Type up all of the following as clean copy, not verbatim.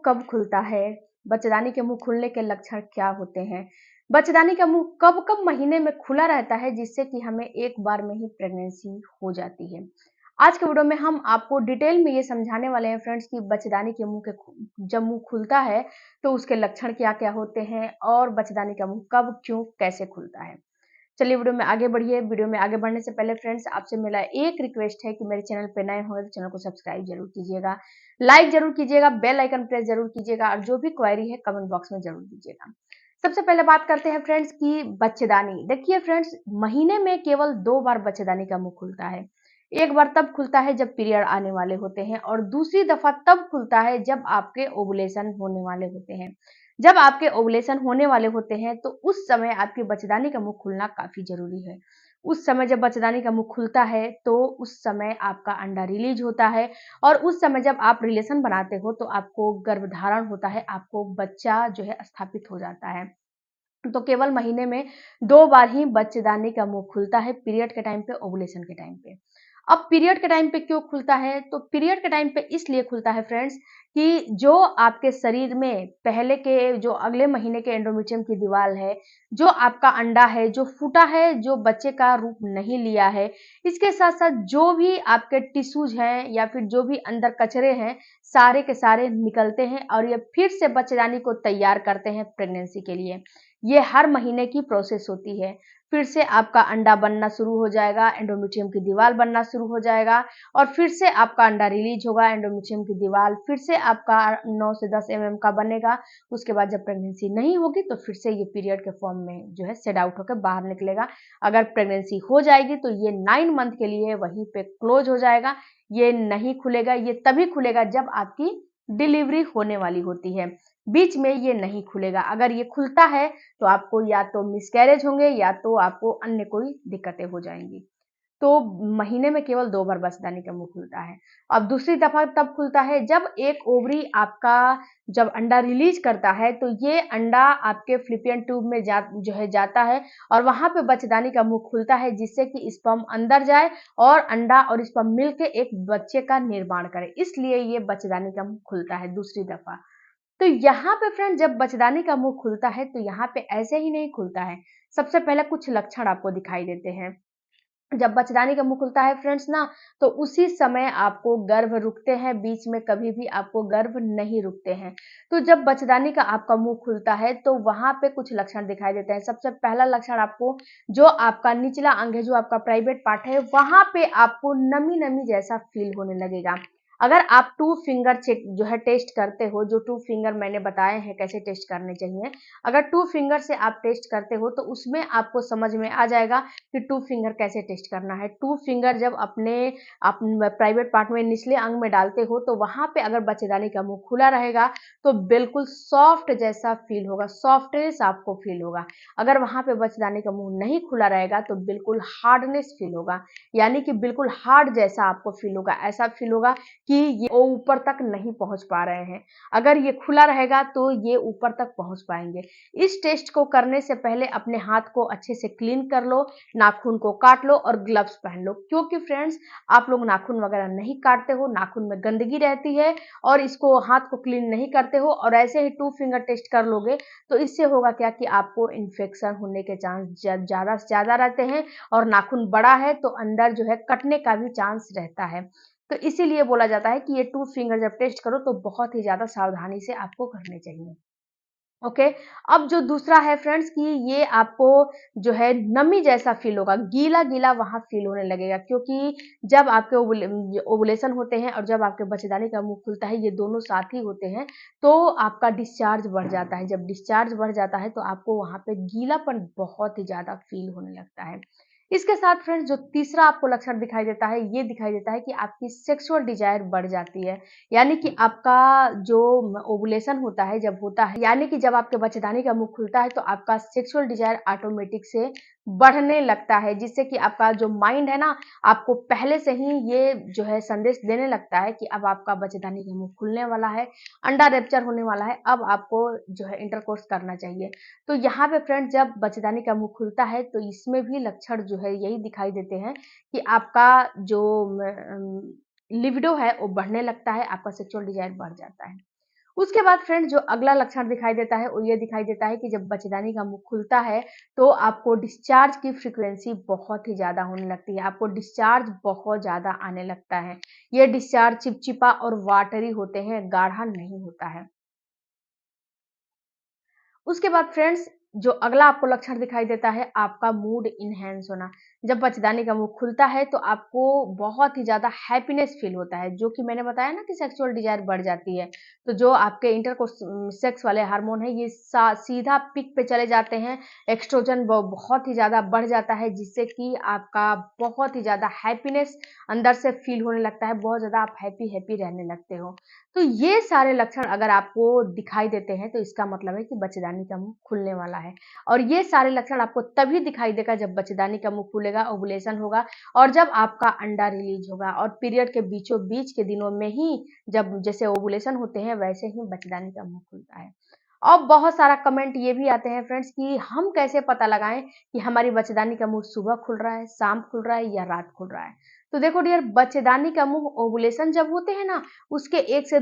कब खुलता है? बच्चेदानी के मुंह खुलने के लक्षण क्या होते हैं? बच्चेदानी का मुंह कब कब महीने में खुला रहता है जिससे कि हमें एक बार में ही प्रेगनेंसी हो जाती है? आज के वीडियो में हम आपको डिटेल में ये समझाने वाले हैं फ्रेंड्स कि बच्चेदानी के मुंह के जब मुंह खुलता है तो उसके लक्षण क्या क्या होते हैं और बच्चेदानी का मुंह कब क्यों कैसे खुलता है। चलिए वीडियो में आगे बढ़िए। वीडियो में आगे बढ़ने से पहले फ्रेंड्स आपसे मेरा एक रिक्वेस्ट है कि मेरे चैनल पे नए हो तो चैनल को सब्सक्राइब जरूर कीजिएगा, लाइक जरूर कीजिएगा, बेल आइकन प्रेस जरूर कीजिएगा और जो भी क्वेरी है कमेंट बॉक्स में जरूर दीजिएगा। सबसे पहले बात करते हैं फ्रेंड्स की बच्चेदानी। देखिए फ्रेंड्स, महीने में केवल 2 बार बच्चेदानी का मुंह खुलता है। एक बार तब खुलता है जब पीरियड आने वाले होते हैं और दूसरी दफा तब खुलता है जब आपके ओवुलेशन होने वाले होते हैं। जब आपके ओवुलेशन होने वाले होते हैं तो उस समय आपकी बच्चेदानी का मुंह खुलना काफी जरूरी है। उस समय जब बच्चेदानी का मुंह खुलता है तो उस समय आपका अंडा रिलीज होता है और उस समय जब आप रिलेशन बनाते हो तो आपको गर्भधारण होता है, आपको बच्चा जो है स्थापित हो जाता है। तो केवल महीने में 2 बार ही बच्चेदानी का मुंह खुलता है, पीरियड के टाइम पे, ओवुलेशन के टाइम पे। अब पीरियड के टाइम पे क्यों खुलता है? तो पीरियड के टाइम पे इसलिए खुलता है फ्रेंड्स कि जो आपके शरीर में पहले के जो अगले महीने के एंडोमेट्रियम की दीवार है, जो आपका अंडा है, जो फूटा है, जो बच्चे का रूप नहीं लिया है, इसके साथ-साथ जो भी आपके टिश्यूज हैं या फिर जो भी अंदर कचरे हैं, सारे के सारे निकलते हैं और ये फिर से बच्चेदानी को तैयार करते हैं प्रेगनेंसी के लिए। ये हर महीने की प्रोसेस होती है। फिर से आपका अंडा बनना शुरू हो जाएगा, एंडोमेट्रियम की दीवार बनना शुरू हो जाएगा और फिर से आपका अंडा रिलीज होगा, एंडोमेट्रियम की दीवार फिर से आपका 9 से 10 का बनेगा। उसके बाद जब प्रेगनेंसी नहीं होगी तो फिर से ये पीरियड के फॉर्म में जो है सेड आउट होकर बाहर निकलेगा। अगर प्रेगनेंसी हो जाएगी तो ये 9 मंथ के लिए वहीं पे क्लोज हो जाएगा। ये नहीं खुलेगा, ये तभी खुलेगा जब आपकी डिलीवरी होने वाली होती है। बीच में ये नहीं खुलेगा। अगर ये खुलता है तो आपको या तो मिसकैरेज होंगे या तो आपको अन्य कोई दिक्कतें हो जाएंगी। तो महीने में केवल 2 बार बच्चेदानी का मुंह खुलता है। अब दूसरी दफा तब खुलता है जब एक ओवरी आपका जब अंडा रिलीज करता है तो ये अंडा आपके फ्लिपियन ट्यूब में जो है जाता है और वहां पे बच्चेदानी का मुंह खुलता है जिससे कि स्पर्म अंदर जाए और अंडा और स्पर्म मिलके एक बच्चे का निर्माण करे। इसलिए ये बच्चेदानी का मुंह खुलता है दूसरी दफा। तो यहाँ पे फ्रेंड जब बच्चेदानी का मुंह खुलता है तो यहाँ पे ऐसे ही नहीं खुलता है। सबसे पहले कुछ लक्षण आपको दिखाई देते हैं। जब बच्चेदानी का मुंह खुलता है फ्रेंड्स ना, तो उसी समय आपको गर्भ रुकते हैं, बीच में कभी भी आपको गर्भ नहीं रुकते हैं। तो जब बच्चेदानी का आपका मुंह खुलता है तो वहां पे कुछ लक्षण दिखाई देते हैं। सबसे पहला लक्षण आपको जो आपका निचला अंग है, जो आपका प्राइवेट पार्ट है, वहां पे आपको नमी नमी जैसा फील होने लगेगा। अगर आप 2 फिंगर चेक जो है टेस्ट करते हो, जो 2 फिंगर मैंने बताए हैं कैसे टेस्ट करने चाहिए, अगर 2 फिंगर से आप टेस्ट करते हो तो उसमें आपको समझ में आ जाएगा कि 2 फिंगर कैसे टेस्ट करना है। 2 फिंगर जब अपने आप प्राइवेट पार्ट में निचले अंग में डालते हो तो वहां पे अगर बच्चेदानी का मुंह खुला रहेगा तो बिल्कुल सॉफ्ट जैसा फील होगा, सॉफ्टनेस आपको फील होगा। अगर वहां पे बच्चेदानी का मुंह नहीं खुला रहेगा तो बिल्कुल हार्डनेस फील होगा, यानी कि बिल्कुल हार्ड जैसा आपको फील होगा। ऐसा फील होगा कि ये ऊपर तक नहीं पहुंच पा रहे हैं। अगर ये खुला रहेगा तो ये ऊपर तक पहुंच पाएंगे। इस टेस्ट को करने से पहले अपने हाथ को अच्छे से क्लीन कर लो, नाखून को काट लो और ग्लव्स पहन लो, क्योंकि फ्रेंड्स आप लोग नाखून वगैरह नहीं काटते हो, नाखून में गंदगी रहती है और इसको हाथ को क्लीन नहीं करते हो और ऐसे ही 2 फिंगर टेस्ट कर लोगे तो इससे होगा क्या कि आपको इन्फेक्शन होने के चांस ज्यादा से ज्यादा रहते हैं और नाखून बड़ा है तो अंदर जो है कटने का भी चांस रहता है। तो इसीलिए बोला जाता है कि ये 2 फिंगर जब टेस्ट करो तो बहुत ही ज्यादा सावधानी से आपको करने चाहिए। ओके। अब जो दूसरा है फ्रेंड्स कि ये आपको जो है नमी जैसा फील होगा, गीला गीला वहां फील होने लगेगा, क्योंकि जब आपके ओवुलेशन होते हैं और जब आपके बच्चेदानी का मुंह खुलता है, ये दोनों साथ ही होते हैं, तो आपका डिस्चार्ज बढ़ जाता है। जब डिस्चार्ज बढ़ जाता है तो आपको वहां पे गीलापन बहुत ही ज्यादा फील होने लगता है। इसके साथ फ्रेंड्स जो तीसरा आपको लक्षण दिखाई देता है, ये दिखाई देता है कि आपकी सेक्सुअल डिजायर बढ़ जाती है। यानी कि आपका जो ओवुलेशन होता है जब होता है, यानी कि जब आपके बच्चेदानी का मुंह खुलता है तो आपका सेक्सुअल डिजायर ऑटोमेटिक से बढ़ने लगता है, जिससे कि आपका जो माइंड है ना, आपको पहले से ही ये जो है संदेश देने लगता है कि अब आपका बच्चेदानी का मुंह खुलने वाला है, अंडा रैप्चर होने वाला है, अब आपको जो है इंटरकोर्स करना चाहिए। तो यहाँ पे फ्रेंड्स जब बच्चेदानी का मुंह खुलता है तो इसमें भी लक्षण जो है यही दिखाई देते हैं कि आपका जो लिबिडो है वो बढ़ने लगता है, आपका सेक्सुअल डिजायर बढ़ जाता है। उसके बाद फ्रेंड जो अगला लक्षण दिखाई देता है वो ये दिखाई देता है कि जब बच्चेदानी का मुंह खुलता है तो आपको डिस्चार्ज की फ्रीक्वेंसी बहुत ही ज़्यादा होने लगती है, आपको डिस्चार्ज बहुत ज़्यादा आने लगता है। ये डिस्चार्ज चिपचिपा और वाटरी होते हैं, गाढ़ा नहीं होता है। उसके बाद फ्रेंड्स जो अगला आपको लक्षण दिखाई देता है आपका मूड इनहेंस होना। जब बच्चेदानी का मुंह खुलता है तो आपको बहुत ही ज़्यादा हैप्पीनेस फील होता है, जो कि मैंने बताया ना कि सेक्सुअल डिज़ायर बढ़ जाती है। तो जो आपके इंटरकोर्स सेक्स वाले हार्मोन है ये सीधा पीक पे चले जाते हैं, एस्ट्रोजन बहुत ही ज़्यादा बढ़ जाता है जिससे कि आपका बहुत ही ज़्यादा हैप्पीनेस अंदर से फील होने लगता है, बहुत ज़्यादा आप हैप्पी रहने लगते हो। तो ये सारे लक्षण अगर आपको दिखाई देते हैं तो इसका मतलब है कि बच्चेदानी का मुंह खुलने वाला है। और ये सारे लक्षण आपको तभी दिखाई देगा जब बच्चेदानी का मुंह खुलेगा, ओवुलेशन होगा और जब आपका अंडा रिलीज होगा। और पीरियड के बीचों बीच के दिनों में ही जब जैसे ओवुलेशन होते हैं वैसे ही बच्चेदानी का मुंह खुलता है। अब बहुत सारा कमेंट ये भी आते हैं फ्रेंड्स कि हम कैसे पता लगाएं कि हमारी बच्चेदानी का मुंह सुबह खुल रहा है, शाम खुल रहा है या रात खुल रहा है। तो देखो डियर, बच्चेदानी का मुंह ओवुलेशन जब होते हैं ना उसके 1 से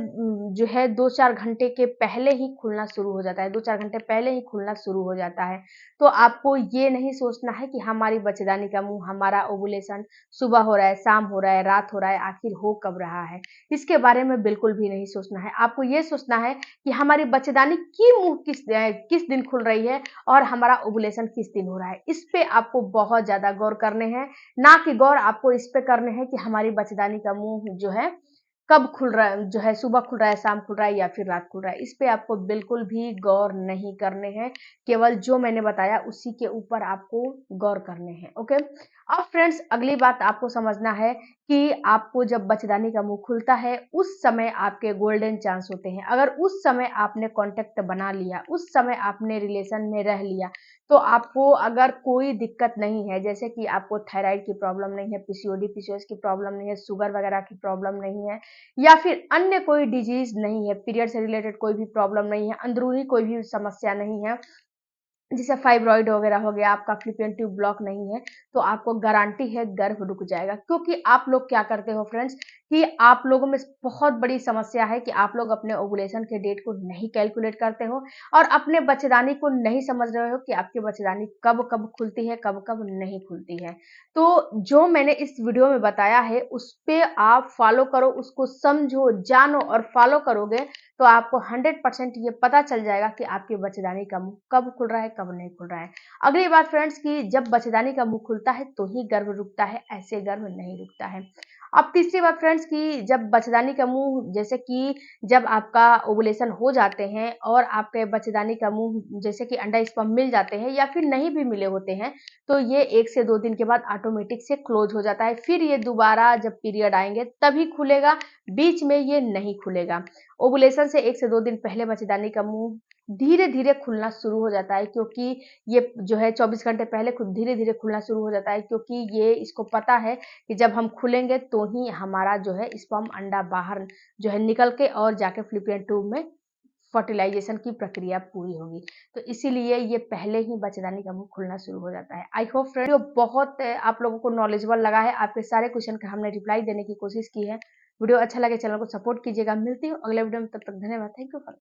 जो है 2-4 घंटे के पहले ही खुलना शुरू हो जाता है, 2-4 घंटे पहले ही खुलना शुरू हो जाता है। तो आपको ये नहीं सोचना है कि हमारी बच्चेदानी का मुंह, हमारा ओवुलेशन सुबह हो रहा है, शाम हो रहा है, रात हो रहा है, आखिर हो कब रहा है। इसके बारे में बिल्कुल भी नहीं सोचना है। आपको ये सोचना है कि हमारी बच्चेदानी की मुंह किस दिन खुल रही है और हमारा ओवुलेशन किस दिन हो रहा है। इस पे आपको बहुत ज़्यादा गौर करने हैं, ना कि गौर आपको इस पे करने हैं कि हमारी बच्चेदानी का मुंह जो है कब खुल रहा है, जो है सुबह खुल रहा है, शाम खुल रहा है या फिर रात खुल रहा है। इस पे आपको बिल्कुल भी गौर नहीं करने हैं, केवल जो मैंने बताया उसी के ऊपर आपको गौर करने हैं। ओके, अब फ्रेंड्स अगली बात आपको समझना है कि आपको जब बच्चेदानी का मुंह खुलता है उस समय आपके गोल्डन चांस होते हैं। अगर उस समय आपने कांटेक्ट बना लिया, उस समय आपने रिलेशन में रह लिया, तो आपको अगर कोई दिक्कत नहीं है, जैसे कि आपको थायराइड की प्रॉब्लम नहीं है, पीसीओडी पीसीओएस की प्रॉब्लम नहीं है, शुगर वगैरह की प्रॉब्लम नहीं है या फिर अन्य कोई डिजीज नहीं है, पीरियड से रिलेटेड कोई भी प्रॉब्लम नहीं है, अंदरूनी कोई भी समस्या नहीं है, जैसे फाइब्रॉइड वगैरह हो गया, आपका फैलोपियन ट्यूब ब्लॉक नहीं है, तो आपको गारंटी है गर्भ रुक जाएगा। क्योंकि आप लोग क्या करते हो फ्रेंड्स कि आप लोगों में बहुत बड़ी समस्या है कि आप लोग अपने ओवुलेशन के डेट को नहीं कैलकुलेट करते हो और अपने बच्चेदानी को नहीं समझ रहे हो कि आपकी बच्चेदानी कब-कब खुलती है, कब-कब नहीं खुलती है। तो जो मैंने इस वीडियो में बताया है उस पे आप फॉलो करो, उसको समझो, जानो और फॉलो करोगे तो आपको 100% ये पता चल जाएगा कि आपकी बच्चेदानी का मुंह कब खुल रहा है, कब नहीं खुल रहा है। अगली बात फ्रेंड्स कि जब बच्चेदानी का मुंह खुलता है तो ही गर्भ रुकता है, ऐसे गर्भ नहीं रुकता है। अब तीसरी बात फ्रेंड्स कि जब बच्चेदानी का मुंह, जैसे कि जब आपका ओवुलेशन हो जाते हैं और आपके बच्चेदानी का मुंह जैसे कि अंडा स्पर्म मिल जाते हैं या फिर नहीं भी मिले होते हैं, तो ये 1 से 2 दिन के बाद ऑटोमेटिक से क्लोज हो जाता है। फिर ये दोबारा जब पीरियड आएंगे तभी खुलेगा, बीच में ये नहीं खुलेगा। ओवुलेशन से 1 से 2 दिन पहले बच्चेदानी का मुंह धीरे-धीरे खुलना शुरू हो जाता है, क्योंकि ये जो है 24 घंटे पहले खुद धीरे-धीरे खुलना शुरू हो जाता है, क्योंकि ये इसको पता है कि जब हम खुलेंगे तो ही हमारा जो है स्पर्म अंडा बाहर जो है निकल के और जाके फैलोपियन ट्यूब में फर्टिलाइजेशन की प्रक्रिया पूरी होगी। तो इसीलिए ये पहले ही बच्चेदानी का मुंह खुलना शुरू हो जाता है। आई होप फ्रेंड वीडियो बहुत आप लोगों को नॉलेजेबल लगा है। आपके सारे क्वेश्चन का हमने रिप्लाई देने की कोशिश की है। वीडियो अच्छा लगे चैनल को सपोर्ट कीजिएगा। मिलती हूँ अगले वीडियो में, तब तक धन्यवाद। Thank you for